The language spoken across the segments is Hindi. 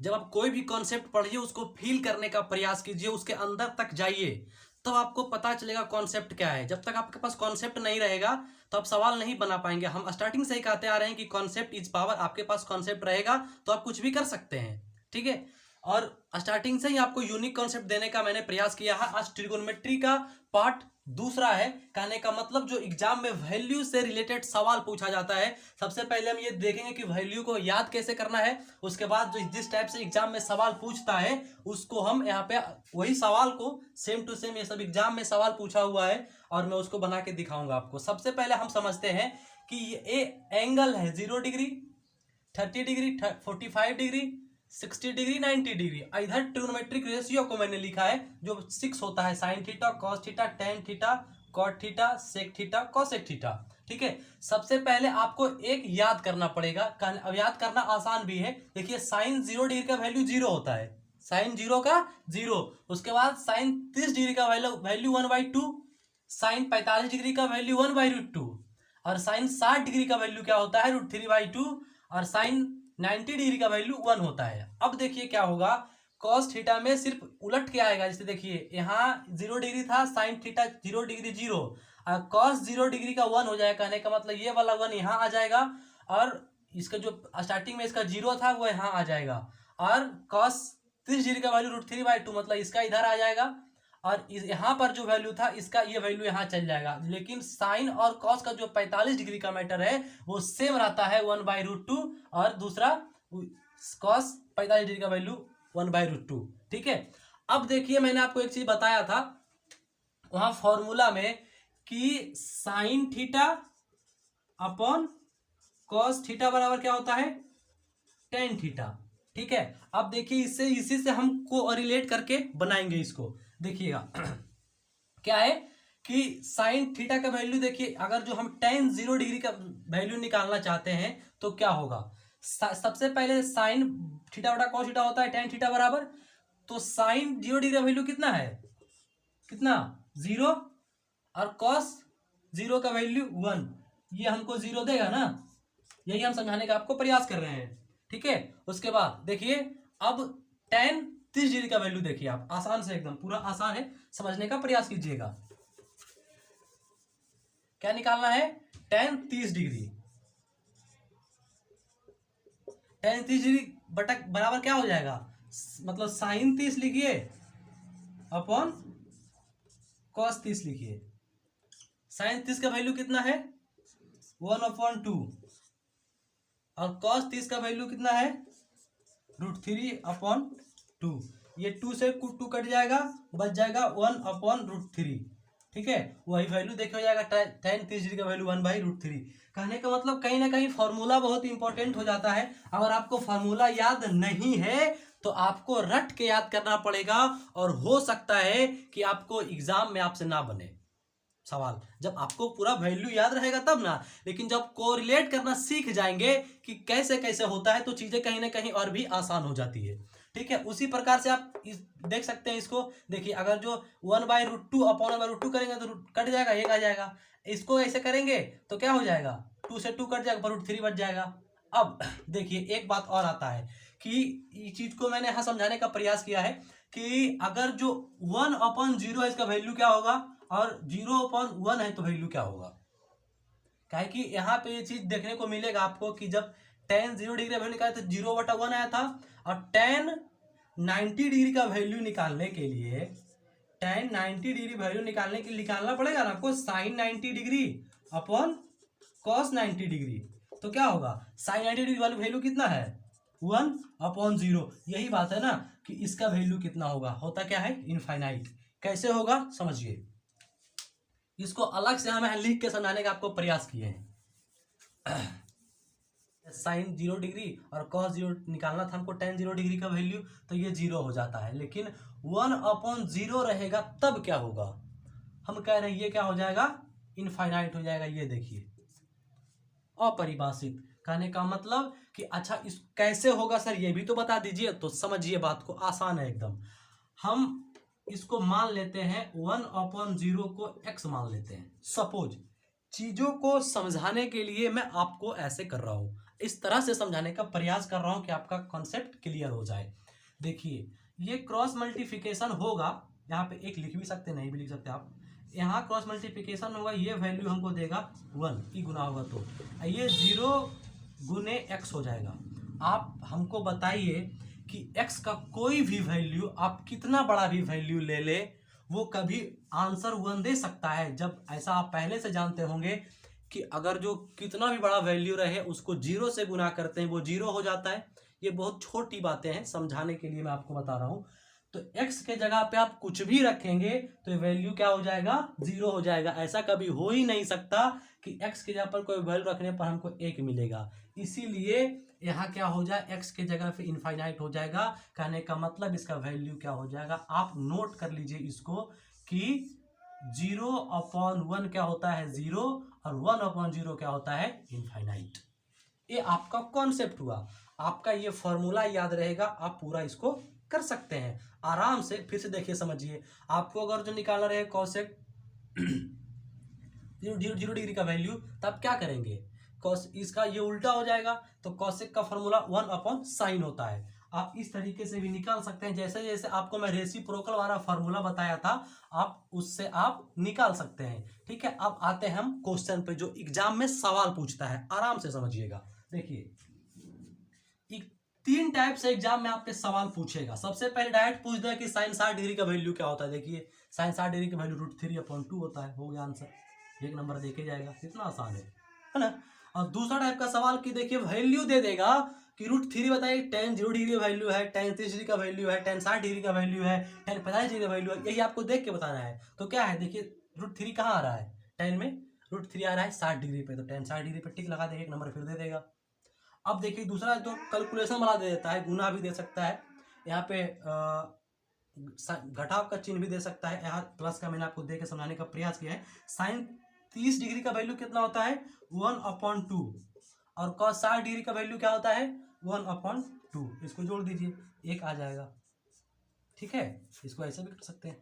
जब आप कोई भी कॉन्सेप्ट पढ़िए उसको फील करने का प्रयास कीजिए, उसके अंदर तक जाइए, तब आपको पता चलेगा कॉन्सेप्ट क्या है। जब तक आपके पास कॉन्सेप्ट नहीं रहेगा तो आप सवाल नहीं बना पाएंगे। हम स्टार्टिंग से ही कहते आ रहे हैं कि कॉन्सेप्ट इज पावर। आपके पास कॉन्सेप्ट रहेगा तो आप कुछ भी कर सकते हैं, ठीक है। और स्टार्टिंग से ही आपको यूनिक कॉन्सेप्ट देने का मैंने प्रयास किया है। आज ट्रिगोनोमेट्री का पार्ट दूसरा है। कहने का मतलब जो एग्जाम में वैल्यू से रिलेटेड सवाल पूछा जाता है, सबसे पहले हम ये देखेंगे कि वैल्यू को याद कैसे करना है। उसके बाद जो जिस टाइप से एग्जाम में सवाल पूछता है उसको हम यहाँ पे वही सवाल को सेम टू सेम, ये सब एग्जाम में सवाल पूछा हुआ है और मैं उसको बना के दिखाऊंगा आपको। सबसे पहले हम समझते हैं कि ये एंगल है 0 degree, 30 degree, 45 degree, 60 degree, 90 degree. इधर ट्रिग्नोमेट्रिक रेशियो को मैंने लिखा है जो 6 होता है, sine theta, cos theta, tan theta, cot theta, sec theta, cosec theta, ठीक है। सबसे पहले आपको एक याद करना पड़ेगा। अब याद करना आसान भी है। देखिए साइन 0 डिग्री का वैल्यू 0 होता है, साइन 0 का 0। उसके बाद साइन 30 डिग्री का वैल्यू 1/2, साइन 45 डिग्री का वैल्यू 1/√2, और साइन 60 डिग्री का वैल्यू क्या होता है √3/2, और साइन 90 डिग्री का वैल्यू 1 होता है। अब देखिए क्या होगा, कॉस थीटा में सिर्फ उलट के आएगा। जैसे देखिए यहाँ 0 डिग्री था, साइन थीटा 0 डिग्री 0, और कॉस 0 डिग्री का 1 हो जाएगा। कहने का मतलब ये वाला 1 यहाँ आ जाएगा, और इसका जो स्टार्टिंग में इसका 0 था वो यहाँ आ जाएगा, और कॉस 30 डिग्री का वैल्यू √3/2 मतलब इसका इधर आ जाएगा, और यहाँ पर जो वैल्यू था इसका ये वैल्यू यहाँ चल जाएगा। लेकिन साइन और कॉस का जो 45 डिग्री का मैटर है वो सेम रहता है 1/√2, और दूसरा कॉस 45 डिग्री का वैल्यू 1/√2, ठीक है। अब देखिए मैंने आपको एक चीज बताया था वहां फॉर्मूला में कि sine theta upon cos theta बराबर क्या होता है, टेन थीटा, ठीक है। अब देखिए इससे इसी से हम को रिलेट करके बनाएंगे इसको। देखिएगा क्या है कि साइन थीटा का वैल्यू देखिए, अगर जो हम टेन 0 डिग्री का वैल्यू निकालना चाहते हैं तो क्या होगा। सबसे पहले साइन थीटा बटा कॉस थीटा होता है टेन थीटा बराबर, तो साइन 0 डिग्री का वैल्यू कितना है, कितना 0, और कॉस 0 का वैल्यू 1, ये हमको 0 देगा ना। यही हम समझाने का आपको प्रयास कर रहे हैं, ठीक है। उसके बाद देखिए अब टेन 30 डिग्री का वैल्यू देखिए, आप आसान से एकदम पूरा आसान है, समझने का प्रयास कीजिएगा। क्या निकालना है, टेन 30 डिग्री, टेन 30 डिग्री बटा बराबर क्या हो जाएगा, मतलब साइन 30 लिखिए अपॉन कॉस 30 लिखिए। साइन 30 का वैल्यू कितना है 1/2, और कॉस 30 का वैल्यू कितना है √3/2। ये 2 से 2 कट जाएगा, बच जाएगा 1/√3, ठीक है। वही वैल्यू देखिए हो जाएगा टेन 30 डिग्री का वैल्यू 1/√3। कहने का मतलब कहीं ना कहीं फॉर्मूला बहुत इंपॉर्टेंट हो जाता है। अगर आपको फॉर्मूला याद नहीं है तो आपको रट के याद करना पड़ेगा, और हो सकता है कि आपको एग्जाम में आपसे ना बने सवाल। जब आपको पूरा वैल्यू याद रहेगा तब ना, लेकिन जब कोरिलेट करना सीख जाएंगे कि कैसे कैसे होता है तो चीजें कहीं ना कहीं और भी आसान हो जाती है, ठीक है। उसी प्रकार से आप देख सकते हैं इसको। देखिए अगर जो 1/√2 अपॉन 1/√2 करेंगे तो कट जाएगा, एक आ जाएगा। इसको ऐसे करेंगे तो क्या हो जाएगा, 2 से 2 कट जाएगा, √3 बच जाएगा। अब देखिए एक बात और आता है कि इस चीज को मैंने यहाँ समझाने का प्रयास किया है कि अगर जो 1/0 है इसका वैल्यू क्या होगा, और 0/1 है तो वैल्यू क्या होगा। काहे कि यहाँ पे ये चीज देखने को मिलेगा आपको कि जब टेन 0 डिग्री का वैल्यू निकाला तो 0/1 आया था, और टेन 90 डिग्री का वैल्यू निकालने के लिए, टेन 90 डिग्री वैल्यू निकालने के लिए निकालना पड़ेगा ना आपको sine 90 degree upon cos 90 degree. तो क्या होगा, साइन 90 डिग्री वाली वैल्यू कितना है 1/0। यही बात है ना कि इसका वैल्यू कितना होगा, होता क्या है इनफाइनाइट। कैसे होगा समझिए, इसको अलग से हमें लिख के समझाने का आपको प्रयास किए हैं। साइन 0 डिग्री और कॉस 0 निकालना था हमको टेन 0 डिग्री का वैल्यू, तो ये 0 हो जाता है। लेकिन 1/0 रहेगा तब क्या होगा, हम कह रहे हैं ये क्या हो जाएगा इनफाइनाइट हो जाएगा। ये देखिए अपरिभाषित। कहने का मतलब कि अच्छा इस कैसे होगा सर ये भी तो बता दीजिए। तो समझिए बात को, आसान है एकदम। हम इसको मान लेते हैं 1/0 को x मान लेते हैं। सपोज चीजों को समझाने के लिए मैं आपको ऐसे कर रहा हूं, इस तरह से समझाने का प्रयास कर रहा हूं कि आपका कॉन्सेप्ट क्लियर हो जाए। देखिए ये क्रॉस मल्टीप्लिकेशन होगा, यहाँ पे एक लिख भी सकते नहीं भी लिख सकते आप। यहाँ क्रॉस मल्टीप्लिकेशन होगा, ये वैल्यू हमको देगा 1 की गुना होगा तो ये 0 गुने x हो जाएगा। आप हमको बताइए कि x का कोई भी वैल्यू, आप कितना बड़ा भी वैल्यू ले ले, वो कभी आंसर 1 दे सकता है। जब ऐसा आप पहले से जानते होंगे कि अगर जो कितना भी बड़ा वैल्यू रहे उसको 0 से गुना करते हैं वो 0 हो जाता है। ये बहुत छोटी बातें हैं, समझाने के लिए मैं आपको बता रहा हूं। तो x के जगह पे आप कुछ भी रखेंगे तो वैल्यू क्या हो जाएगा, 0 हो जाएगा। ऐसा कभी हो ही नहीं सकता कि x के जगह पर कोई वैल्यू रखने पर हमको 1 मिलेगा। इसीलिए यहाँ क्या हो जाए, x के जगह पे इनफाइनाइट हो जाएगा। कहने का मतलब इसका वैल्यू क्या हो जाएगा, आप नोट कर लीजिए इसको कि 0/1 क्या होता है 0 और 1/0 क्या होता है इनफाइनाइट। ये आपका कॉन्सेप्ट हुआ, आपका ये फॉर्मूला याद रहेगा, आप पूरा इसको कर सकते हैं आराम से। फिर से देखिए समझिए, आपको अगर जो निकालना रहे कॉसेक 0 डिग्री का वैल्यू, तब क्या करेंगे, कॉस इसका ये उल्टा हो जाएगा, तो कॉसेक का फॉर्मूला 1/sin होता है। आप इस तरीके से भी निकाल सकते हैं, जैसे जैसे आपको मैं रेसिप्रोकल वाला फॉर्मूला बताया था, आप उससे आप निकाल सकते हैं। ठीक है, अब आते हैं हम क्वेश्चन पे जो एग्जाम में सवाल पूछता है, आराम से समझिएगा। देखिए 3 टाइप से एग्जाम में आपके सवाल पूछेगा। सबसे पहले डायरेक्ट पूछ देगा कि sin 60 डिग्री का वैल्यू क्या होता है। देखिए sin 60 डिग्री का वैल्यू √3/2 होता है, हो गया आंसर, 1 नंबर देखे जाएगा, कितना आसान है ना। और दूसरा टाइप का सवाल की देखिए वैल्यू दे देगा कि √3 बताइए, tan 0 डिग्री का वैल्यू है, tan 30 डिग्री का वैल्यू है, tan 60 डिग्री का वैल्यू है, tan 50 डिग्री का वैल्यू है, यही आपको देख के बताना है। तो क्या है, देखिए √3 कहाँ आ रहा है, tan में √3 आ रहा है 60 डिग्री पे, तो tan 60 डिग्री पे टिक लगा देगा, 1 नंबर फिर दे देगा। अब देखिए दूसरा तो कैलकुलेशन वाला दे देता है, गुना भी दे सकता है, यहाँ पे घटाव का चिन्ह भी दे सकता है, यहाँ प्लस का मैंने आपको दे के समझाने का प्रयास किया है। sin 30 डिग्री का वैल्यू कितना होता है 1/2 और cos 60 डिग्री का वैल्यू क्या होता है 1/2, इसको जोड़ दीजिए 1 आ जाएगा। ठीक है, इसको ऐसे भी कर सकते हैं,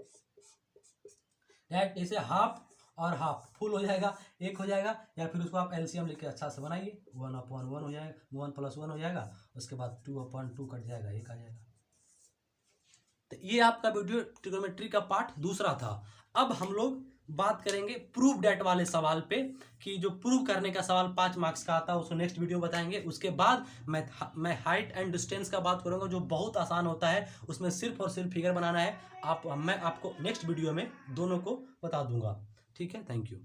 डायरेक्ट ऐसे हाफ और हाफ फुल हो जाएगा, 1 हो जाएगा, या फिर उसको आप एलसीएम लेके अच्छा से बनाइए, 1/1 हो जाएगा, 1 + 1 हो जाएगा, उसके बाद 2/2 कट जाएगा, 1 आ जाएगा। तो ये आपका वीडियो ट्रिग्नोमेट्री का पार्ट दूसरा था। अब हम लोग बात करेंगे प्रूव डेट वाले सवाल पे, कि जो प्रूव करने का सवाल 5 मार्क्स का आता है उसको नेक्स्ट वीडियो बताएंगे। उसके बाद मैं हाइट एंड डिस्टेंस का बात करूंगा, जो बहुत आसान होता है, उसमें सिर्फ और सिर्फ फिगर बनाना है। मैं आपको नेक्स्ट वीडियो में दोनों को बता दूंगा। ठीक है, थैंक यू।